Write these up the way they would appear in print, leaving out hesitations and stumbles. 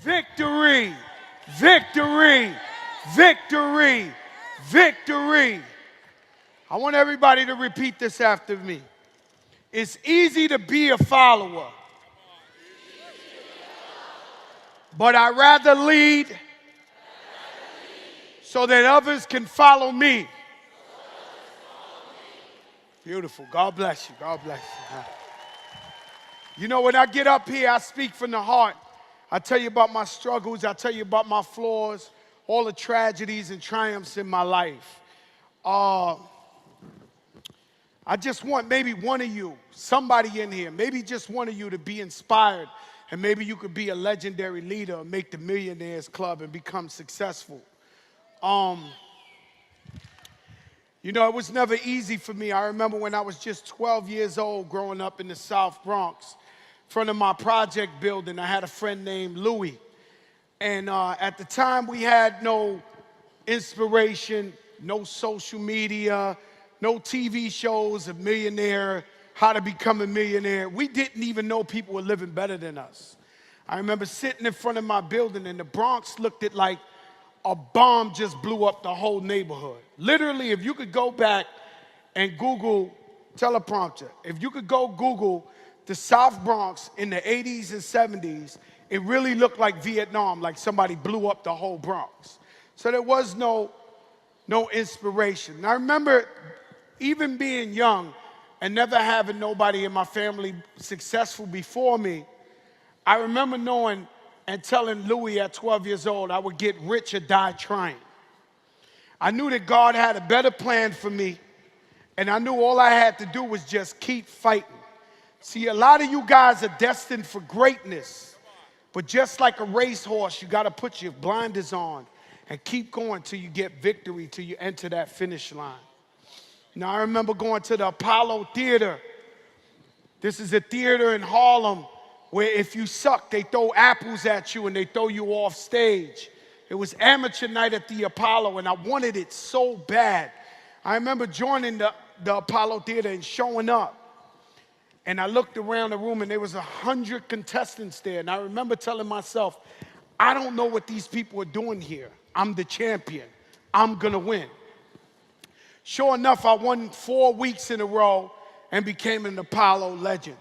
Victory, victory, victory, victory. I want everybody to repeat this after me. It's easy to be a follower, but I'd rather lead so that others can follow me. Beautiful. God bless you. God bless you. You know, when I get up here, I speak from the heart. I tell you about my struggles. I tell you about my flaws, all the tragedies and triumphs in my life. I just want maybe one of you, somebody in here, maybe just one of you to be inspired, and maybe you could be a legendary leader and make the Millionaires Club and become successful. You know, it was never easy for me. I remember when I was just 12 years old growing up in the South Bronx. In front of my project building, I had a friend named Louie. And at the time, we had no inspiration, no social media, no TV shows, a millionaire, how to become a millionaire. We didn't even know people were living better than us. I remember sitting in front of my building, and the Bronx looked at like a bomb just blew up the whole neighborhood. Literally, if you could go back and Google teleprompter, if you could go Google the South Bronx in the 80s and 70s, it really looked like Vietnam, like somebody blew up the whole Bronx. So there was no inspiration. And I remember even being young and never having nobody in my family successful before me, I remember knowing and telling Louie at 12 years old I would get rich or die trying. I knew that God had a better plan for me, and I knew all I had to do was just keep fighting. See, a lot of you guys are destined for greatness, but just like a racehorse, you got to put your blinders on and keep going till you get victory, till you enter that finish line. Now, I remember going to the Apollo Theater. This is a theater in Harlem where if you suck, they throw apples at you and they throw you off stage. It was amateur night at the Apollo, and I wanted it so bad. I remember joining the Apollo Theater and showing up. And I looked around the room, and there was 100 contestants there. And I remember telling myself, I don't know what these people are doing here. I'm the champion. I'm going to win. Sure enough, I won 4 weeks in a row and became an Apollo legend.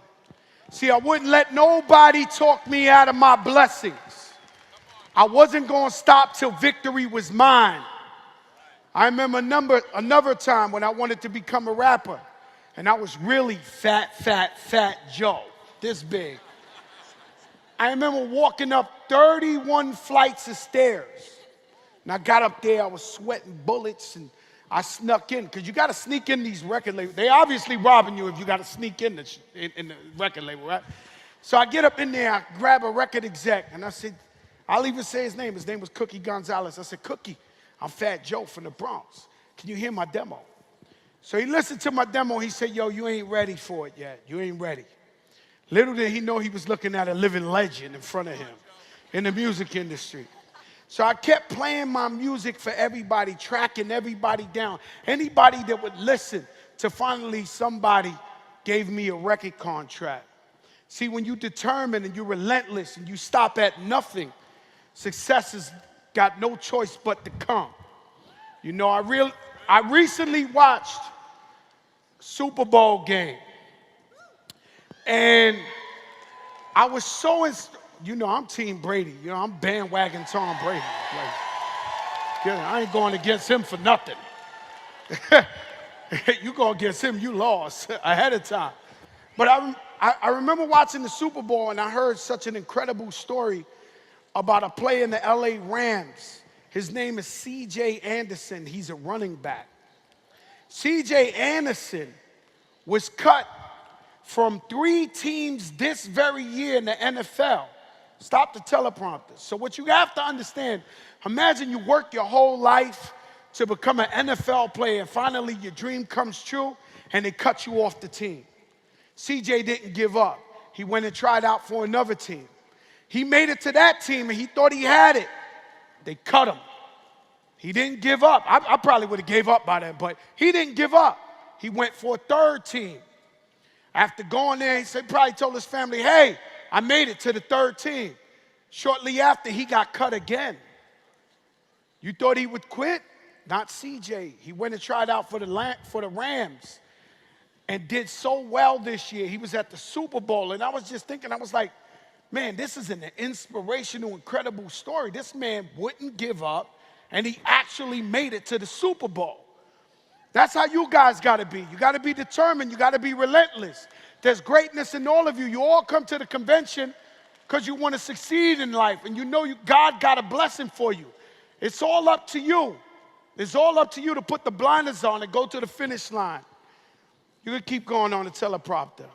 See, I wouldn't let nobody talk me out of my blessings. I wasn't going to stop till victory was mine. I remember another time when I wanted to become a rapper. And I was really fat Joe, this big. I remember walking up 31 flights of stairs. And I got up there, I was sweating bullets, and I snuck in, because you got to sneak in these record labels. They obviously robbing you if you got to sneak in the record label, right? So I get up in there, I grab a record exec, and I said, I'll even say his name. His name was Cookie Gonzalez. I said, Cookie, I'm Fat Joe from the Bronx. Can you hear my demo? So he listened to my demo. He said, yo, you ain't ready for it yet. You ain't ready. Little did he know he was looking at a living legend in front of him in the music industry. So I kept playing my music for everybody, tracking everybody down. Anybody that would listen, to finally somebody gave me a record contract. See, when you're determined and you're relentless and you stop at nothing, success has got no choice but to come. You know, I recently watched Super Bowl game. And I was so, you know, I'm Team Brady. You know, I'm bandwagon Tom Brady. Like, yeah, I ain't going against him for nothing. You go against him, you lost ahead of time. But I remember watching the Super Bowl, and I heard such an incredible story about a player in the LA Rams. His name is C.J. Anderson. He's a running back. C.J. Anderson was cut from 3 teams this very year in the NFL. Stop the teleprompter. So what you have to understand, imagine you work your whole life to become an NFL player, and finally your dream comes true, and they cut you off the team. C.J. didn't give up. He went and tried out for another team. He made it to that team, and he thought he had it. They cut him. He didn't give up. I probably would have gave up by then, but he didn't give up. He went for a third team. After going there, he probably told his family, hey, I made it to the third team. Shortly after, he got cut again. You thought he would quit? Not CJ. He went and tried out for the Rams and did so well this year. He was at the Super Bowl, and I was just thinking, I was like, man, this is an inspirational, incredible story. This man wouldn't give up, and he actually made it to the Super Bowl. That's how you guys got to be. You got to be determined. You got to be relentless. There's greatness in all of you. You all come to the convention because you want to succeed in life, and you know God got a blessing for you. It's all up to you. It's all up to you to put the blinders on and go to the finish line. You can keep going on the teleprompter.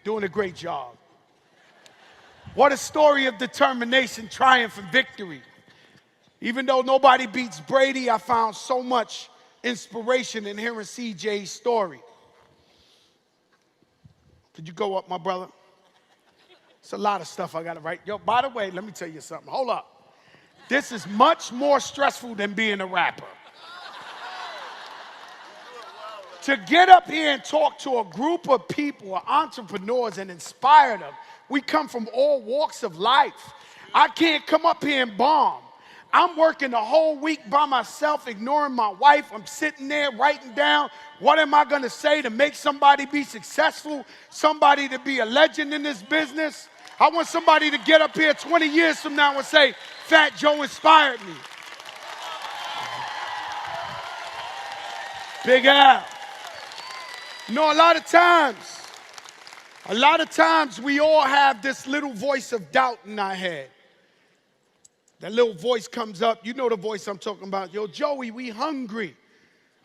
Doing a great job. What a story of determination, triumph, and victory. Even though nobody beats Brady, I found so much inspiration in hearing CJ's story. Could you go up, my brother? It's a lot of stuff I got to write. Yo, by the way, let me tell you something. Hold up. This is much more stressful than being a rapper. To get up here and talk to a group of people, entrepreneurs, and inspire them. We come from all walks of life. I can't come up here and bomb. I'm working the whole week by myself, ignoring my wife. I'm sitting there writing down, what am I going to say to make somebody be successful, somebody to be a legend in this business? I want somebody to get up here 20 years from now and say, Fat Joe inspired me. Big Al. You know, a lot of times we all have this little voice of doubt in our head. That little voice comes up. You know the voice I'm talking about. Yo, Joey, we hungry.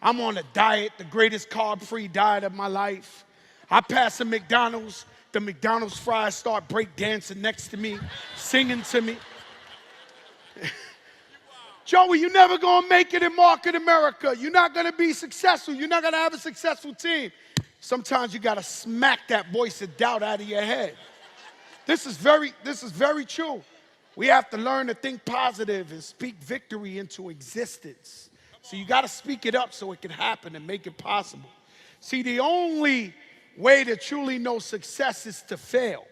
I'm on a diet, the greatest carb-free diet of my life. I pass a McDonald's. The McDonald's fries start breakdancing next to me, singing to me. Joey, you're never going to make it in market America. You're not going to be successful. You're not going to have a successful team. Sometimes you got to smack that voice of doubt out of your head. This is very true. We have to learn to think positive and speak victory into existence. So you got to speak it up so it can happen and make it possible. See, the only way to truly know success is to fail.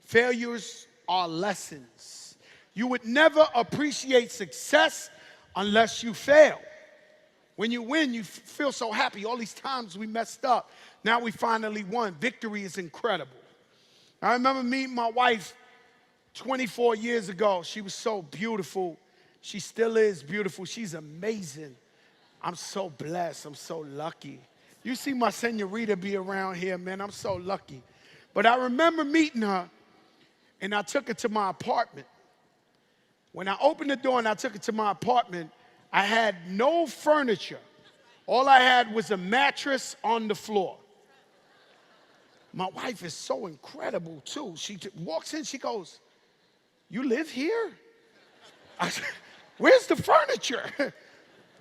Failures are lessons. You would never appreciate success unless you fail. When you win, you feel so happy. All these times we messed up, now we finally won. Victory is incredible. I remember meeting my wife 24 years ago. She was so beautiful. She still is beautiful. She's amazing. I'm so blessed. I'm so lucky. You see my senorita be around here, man. I'm so lucky. But I remember meeting her, and I took her to my apartment. When I opened the door and I took her to my apartment, I had no furniture. All I had was a mattress on the floor. My wife is so incredible, too. She walks in, she goes, "You live here?" I said, "Where's the furniture?"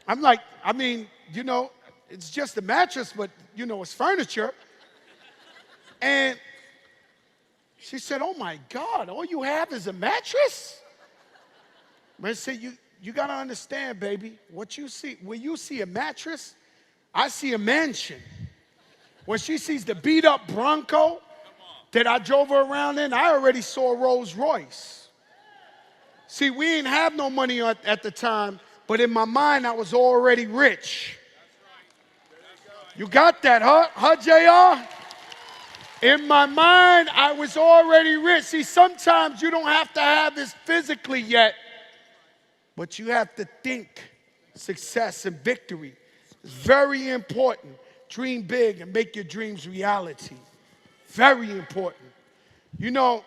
I'm like, I mean, you know, it's just a mattress, but, you know, it's furniture. And she said, "Oh, my God, all you have is a mattress?" I said, you got to understand, baby, what you see, when you see a mattress, I see a mansion. When she sees the beat-up Bronco that I drove her around in, I already saw a Rolls Royce. See, we didn't have no money at the time, but in my mind, I was already rich. You got that, huh, JR? In my mind, I was already rich. See, sometimes you don't have to have this physically yet, but you have to think success and victory. It's very important. Dream big and make your dreams reality. Very important. You know,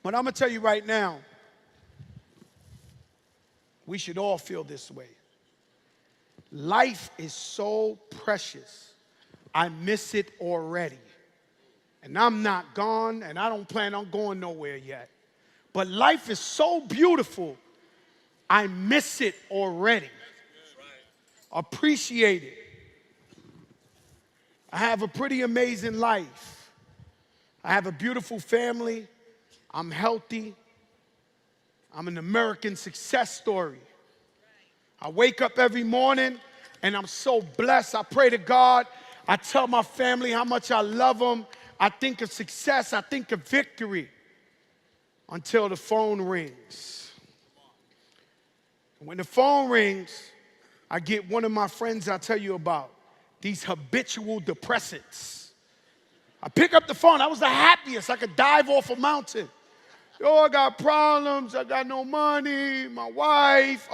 what I'm going to tell you right now, we should all feel this way. Life is so precious. I miss it already. And I'm not gone, and I don't plan on going nowhere yet. But life is so beautiful, I miss it already. Appreciate it. I have a pretty amazing life. I have a beautiful family. I'm healthy. I'm an American success story. I wake up every morning and I'm so blessed. I pray to God. I tell my family how much I love them. I think of success. I think of victory. until the phone rings. When the phone rings, I get one of my friends I tell you about, these habitual depressants. I pick up the phone. I was the happiest. I could dive off a mountain. Yo, I got problems. I got no money. My wife.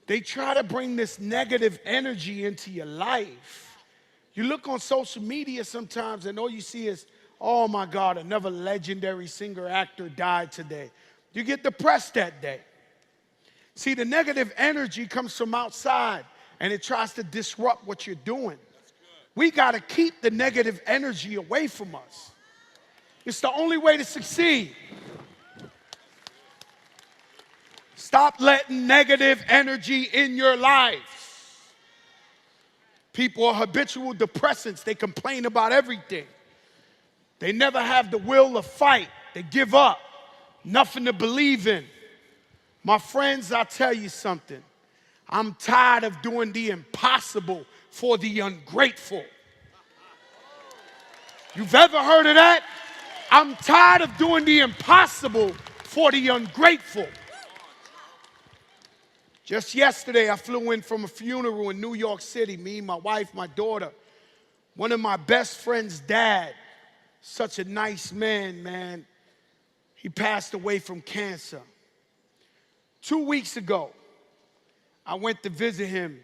They try to bring this negative energy into your life. You look on social media sometimes and all you see is, oh my God, another legendary singer, actor died today. You get depressed that day. See, the negative energy comes from outside and it tries to disrupt what you're doing. We got to keep the negative energy away from us. It's the only way to succeed. Stop letting negative energy in your life. People are habitual depressants. They complain about everything. They never have the will to fight. They give up. Nothing to believe in. My friends, I'll tell you something. I'm tired of doing the impossible for the ungrateful. You've ever heard of that? I'm tired of doing the impossible for the ungrateful. Just yesterday, I flew in from a funeral in New York City. Me, my wife, my daughter. One of my best friend's dad. Such a nice man, man. He passed away from cancer. 2 weeks ago, I went to visit him,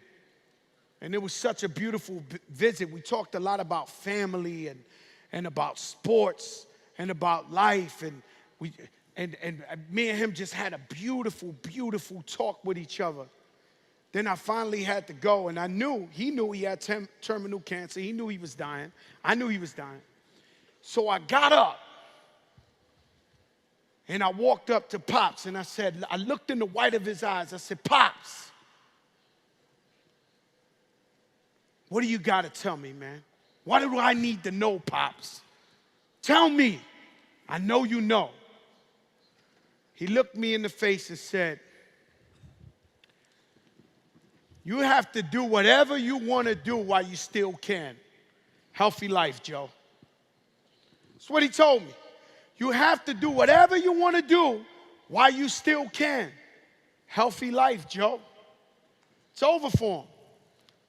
and it was such a beautiful visit. We talked a lot about family and about sports and about life, and me and him just had a beautiful, beautiful talk with each other. Then I finally had to go, and he knew he had terminal cancer. He knew he was dying. I knew he was dying. So I got up. And I walked up to Pops and I looked in the white of his eyes. I said, Pops, what do you got to tell me, man? Why do I need to know, Pops? Tell me. I know you know. He looked me in the face and said, you have to do whatever you want to do while you still can. Healthy life, Joe. That's what he told me. You have to do whatever you want to do while you still can. Healthy life, Joe. It's over for him.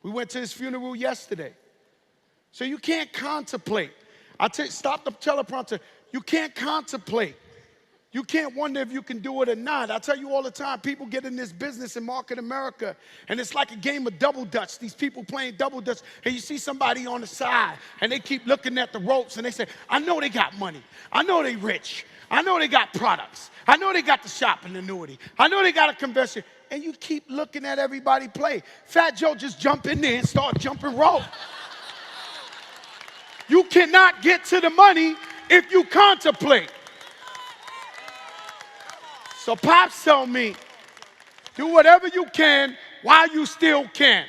We went to his funeral yesterday. So you can't contemplate. Stop the teleprompter. You can't contemplate. You can't wonder if you can do it or not. I tell you all the time, people get in this business in Market America, and it's like a game of double dutch. These people playing double dutch, and you see somebody on the side, and they keep looking at the ropes, and they say, I know they got money. I know they rich. I know they got products. I know they got the shopping annuity. I know they got a convention. And you keep looking at everybody play. Fat Joe just jump in there and start jumping rope. You cannot get to the money if you contemplate. So Pops told me, do whatever you can while you still can.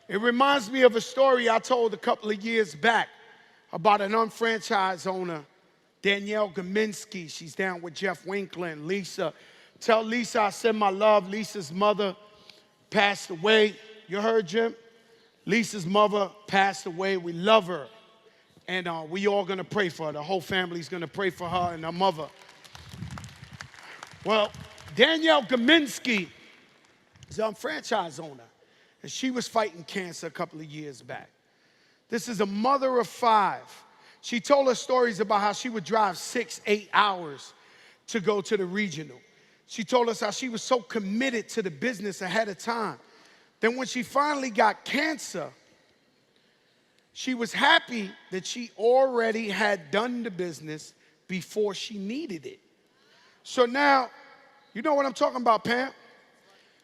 It reminds me of a story I told a couple of years back about an unfranchised owner, Danielle Gaminsky. She's down with Jeff Winkler and Lisa. Tell Lisa I send my love. Lisa's mother passed away. You heard, Jim? Lisa's mother passed away. We love her. And we all going to pray for her. The whole family's going to pray for her and her mother. Well, Danielle Gaminsky is a franchise owner, and she was fighting cancer a couple of years back. This is a mother of 5. She told us stories about how she would drive 6, 8 hours to go to the regional. She told us how she was so committed to the business ahead of time. Then when she finally got cancer, she was happy that she already had done the business before she needed it. So now, you know what I'm talking about, Pam?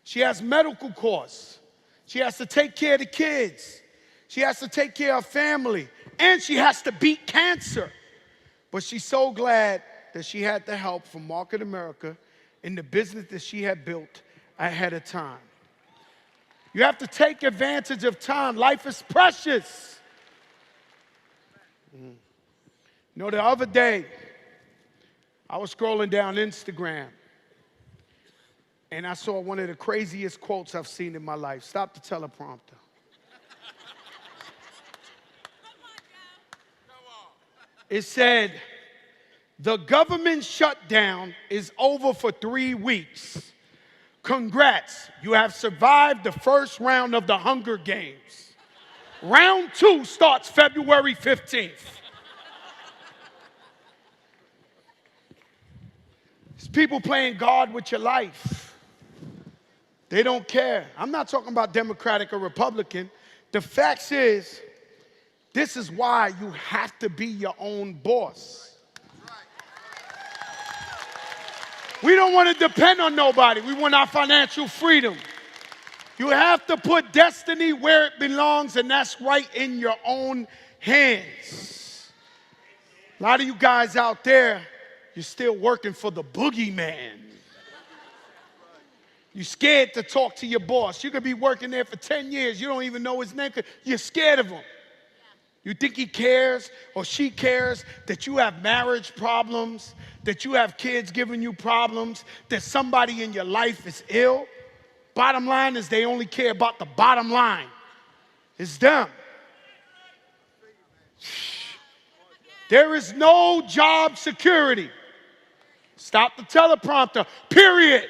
She has medical costs. She has to take care of the kids. She has to take care of family. And she has to beat cancer. But she's so glad that she had the help from Market America in the business that she had built ahead of time. You have to take advantage of time. Life is precious. You know, the other day, I was scrolling down Instagram, and I saw one of the craziest quotes I've seen in my life. Stop the teleprompter. It said, the government shutdown is over for 3 weeks. Congrats, you have survived the first round of the Hunger Games. Round 2 starts February 15th. There's people playing God with your life. They don't care. I'm not talking about Democratic or Republican. The fact is, this is why you have to be your own boss. We don't want to depend on nobody. We want our financial freedom. You have to put destiny where it belongs, and that's right in your own hands. A lot of you guys out there, you're still working for the boogeyman. You're scared to talk to your boss. You could be working there for 10 years. You don't even know his name because you're scared of him. You think he cares or she cares that you have marriage problems, that you have kids giving you problems, that somebody in your life is ill. Bottom line is they only care about the bottom line. It's them. There is no job security. Stop the teleprompter, period.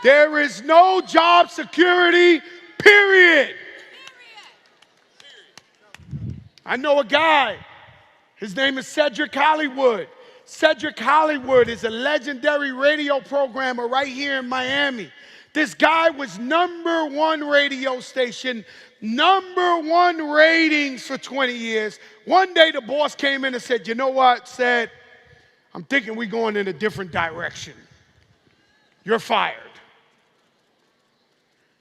There is no job security, period. I know a guy, his name is Cedric Hollywood. Cedric Hollywood is a legendary radio programmer right here in Miami. This guy was #1 radio station, #1 ratings for 20 years. One day the boss came in and said, you know what, said, I'm thinking we're going in a different direction. You're fired.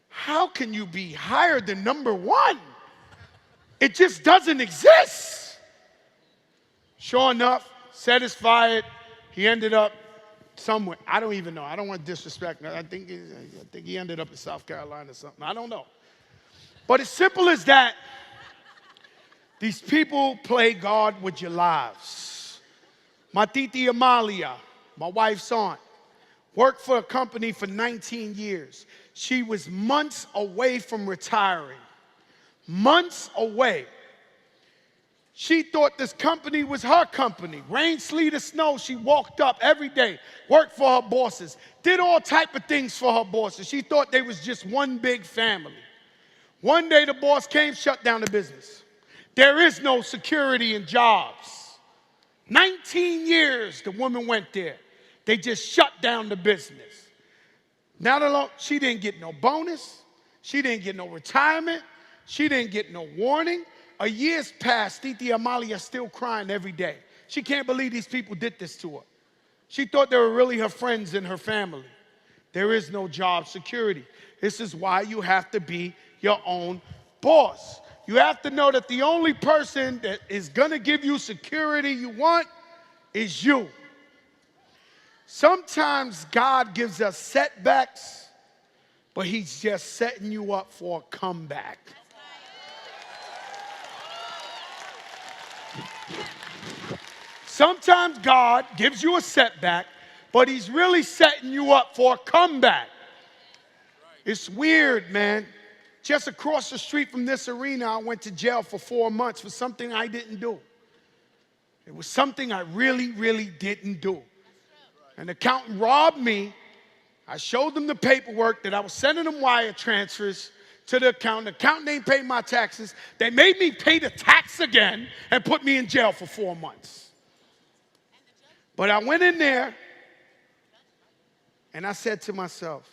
How can you be higher than #1? It just doesn't exist. Sure enough, said is fired. He ended up somewhere. I don't even know. I don't want to disrespect him. I think he ended up in South Carolina or something. I don't know. But as simple as that, these people play God with your lives. My titi Amalia, my wife's aunt, worked for a company for 19 years. She was months away from retiring. Months away. She thought this company was her company. Rain, sleet, or snow, she walked up every day, worked for her bosses, did all type of things for her bosses. She thought they was just one big family. One day the boss came, shut down the business. There is no security in jobs. 19 years the woman went there. They just shut down the business. Now she didn't get no bonus. She didn't get no retirement. She didn't get no warning. A year's passed. Titi Amalia still crying every day. She can't believe these people did this to her. She thought they were really her friends and her family. There is no job security. This is why you have to be your own boss. You have to know that the only person that is going to give you security you want is you. Sometimes God gives us setbacks, but he's just setting you up for a comeback. Sometimes God gives you a setback, but he's really setting you up for a comeback. It's weird, man. Just across the street from this arena, I went to jail for 4 months for something I didn't do. It was something I really, really didn't do. An accountant robbed me. I showed them the paperwork that I was sending them wire transfers to the accountant. The accountant ain't paid my taxes. They made me pay the tax again and put me in jail for 4 months. But I went in there and I said to myself,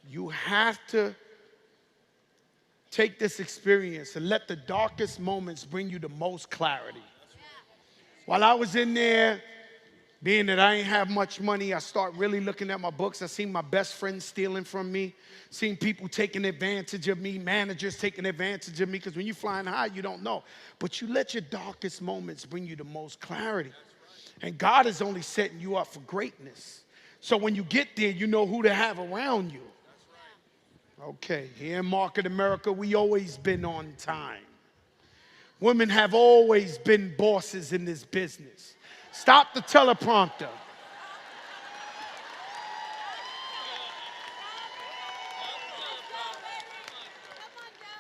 you have to take this experience and let the darkest moments bring you the most clarity. While I was in there, being that I ain't have much money, I start really looking at my books. I seen my best friends stealing from me, seen people taking advantage of me, managers taking advantage of me, because when you're flying high, you don't know. But you let your darkest moments bring you the most clarity. And God is only setting you up for greatness. So when you get there, you know who to have around you. Okay, here in Market America, we always been on time. Women have always been bosses in this business. Stop the teleprompter.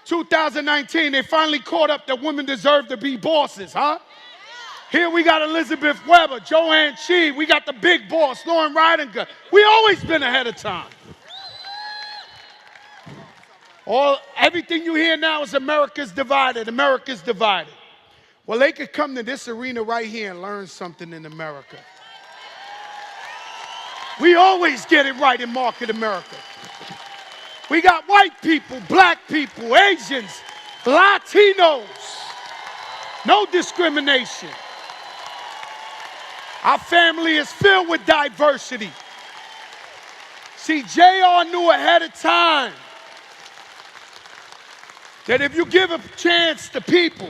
2019, they finally caught up that women deserve to be bosses, huh? Here we got Elizabeth Weber, Joanne Chi, we got the big boss, Lauren Ridinger. We always been ahead of time. Everything you hear now is America's divided, America's divided. Well, they could come to this arena right here and learn something in America. We always get it right in Market America. We got white people, black people, Asians, Latinos. No discrimination. Our family is filled with diversity. See, JR knew ahead of time that if you give a chance to people,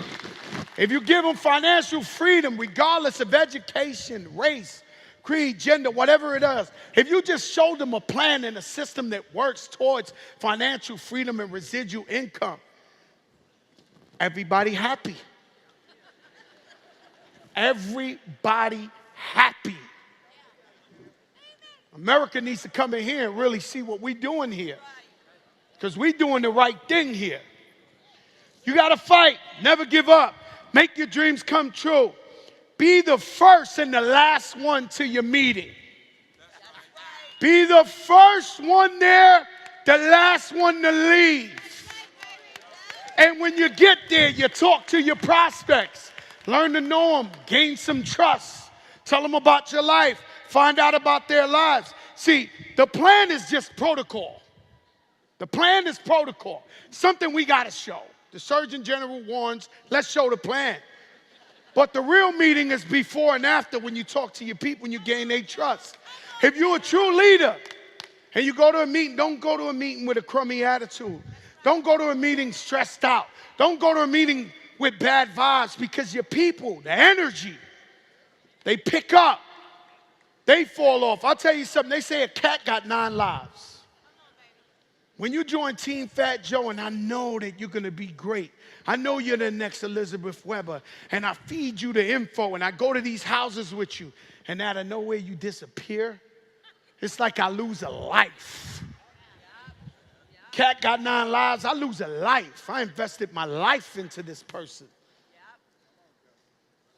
if you give them financial freedom, regardless of education, race, creed, gender, whatever it is, if you just show them a plan and a system that works towards financial freedom and residual income, everybody happy. Everybody happy. America needs to come in here and really see what we're doing here, because we're doing the right thing here. You got to fight. Never give up. Make your dreams come true. Be the first and the last one to your meeting. Be the first one there, the last one to leave. And when you get there, you talk to your prospects. Learn to know them. Gain some trust. Tell them about your life. Find out about their lives. See, the plan is just protocol. The plan is protocol. Something we got to show. The Surgeon General warns, let's show the plan. But the real meeting is before and after, when you talk to your people and you gain their trust. If you're a true leader and you go to a meeting, don't go to a meeting with a crummy attitude. Don't go to a meeting stressed out. Don't go to a meeting with bad vibes, because your people, the energy, they pick up. They fall off. I'll tell you something. They say a cat got 9 lives. When you join Team Fat Joe, and I know that you're going to be great. I know you're the next Elizabeth Weber, and I feed you the info, and I go to these houses with you, and out of nowhere you disappear. It's like I lose a life. Cat got 9 lives. I lose a life. I invested my life into this person.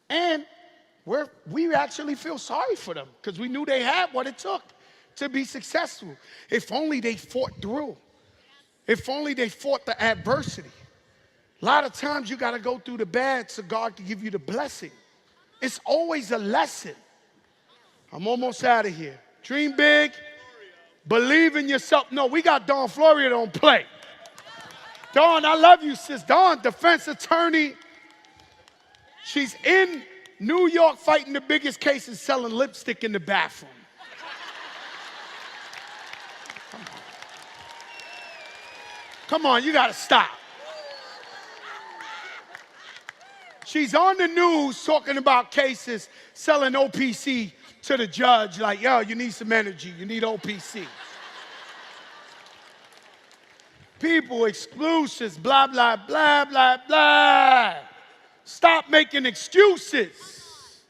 And we actually feel sorry for them, because we knew they had what it took to be successful. If only they fought through. If only they fought the adversity. A lot of times you got to go through the bad so God can give you the blessing. It's always a lesson. I'm almost out of here. Dream big. Believe in yourself. No, we got Dawn Floria on play. Dawn, I love you, sis. Dawn, defense attorney. She's in New York fighting the biggest cases, selling lipstick in the bathroom. Come on, you got to stop. She's on the news talking about cases, selling OPC to the judge, like, yo, you need some energy, you need OPC. People, exclusives, blah, blah, blah, blah, blah. Stop making excuses.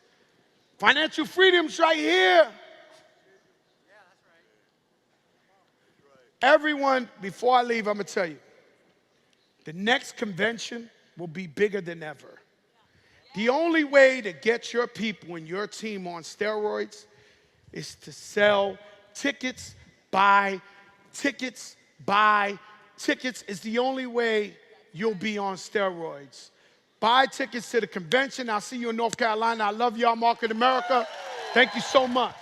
Financial freedom's right here. Everyone, before I leave, I'm going to tell you, the next convention will be bigger than ever. The only way to get your people and your team on steroids is to sell tickets, buy tickets, buy tickets. Is the only way you'll be on steroids. Buy tickets to the convention. I'll see you in North Carolina. I love y'all, Market America. Thank you so much.